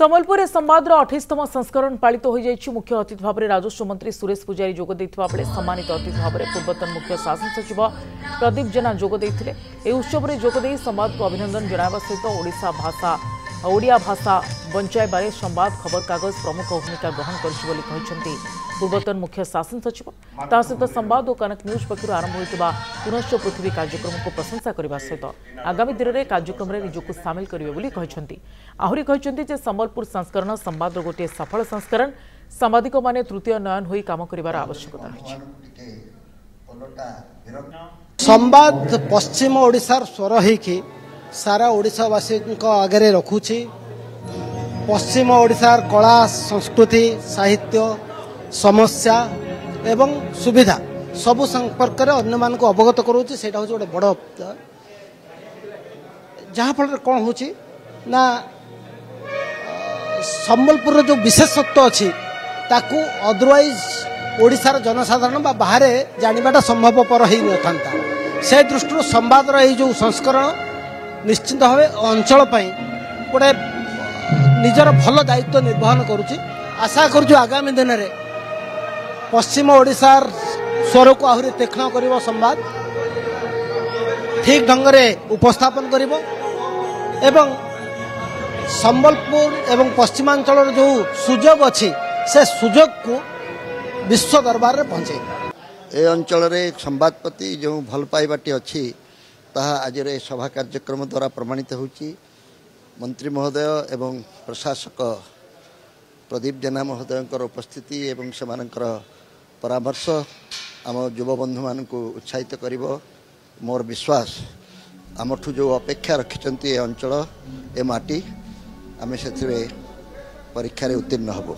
सम्बलपुर संवाद 28तम संस्करण पालित हो जाइछि। मुख्य अतिथि भाव में राजस्व मंत्री सुरेश पुजारी जोग देथिबा बेले सम्मानित अतिथि भाव में पूर्वतन मुख्य शासन सचिव प्रदीप जेना जोग देथिले। ए उत्सव में जोग दे संवाद को अभिनंदन जणावा सहित ओडिया भाषा बंचाइबारे संवाद खबर कागज प्रमुख भूमिका ग्रहण करिछि बोली कहिसंती पूर्वतन मुख्य शासन सचिव। ता सहित संवाद और कनक न्यूज पक्षर आरंभ होइतिबा पुनश्च पृथ्वी कार्यक्रम को प्रशंसा करबा सहित आगामी दिन में कार्यक्रम में निजको सामिल करिवे बोली कहिसंती। आहुरी कहिसंती जे संबलपुर संस्करण संवाद गोटे सफल संस्करण सांबादिक माने तृतीय नयन होई काम करिवार आवश्यकता रहिछि। संवाद पश्चिम ओडिशार स्वर हेकि सारा ओडिशावासी आगे रखुछि। पश्चिम ओडिशार कला संस्कृति साहित्य समस्या एवं सुविधा सबु संपर्क में अन्य मान को अवगत करूछि। सेटा होछि गोटे बड़ जहाँ फल कौन होछि ना संबलपुर जो विशेषत्व अच्छी ताकू अदरवाइज ओडिशार जनसाधारण बा बाहर जानिबाटा संभवपर हो न से दृष्टि संवाद जो संस्करण निश्चित भाव अंचल गोटे निजर भल दायित्व निर्वहन करुच्ची। आशा करूँ आगामी दिन में पश्चिम ओडिशार स्वर को आहरी तीक्ष्ण कर संवाद ठीक ढंग से उपस्थापन कर संबलपुर एवं पश्चिमांचल जो सुजोग अच्छी से सुजोग को विश्व दरबार में पहुंचे। ए अंचल रे संवाद प्रति जो भल पाइबाटी अच्छी ताहा आज सभा कार्यक्रम द्वारा प्रमाणित होची। मंत्री महोदय एवं प्रशासक प्रदीप जेना महोदय उपस्थिति एवं सेमानकर परामर्श आम युवबंधु मान को उत्साहित करिवो। मोर विश्वास आमठू जो अपेक्षा रखिचंती ए अंचल ए माटी आमे से परीक्षा रे उत्तीर्ण हबो।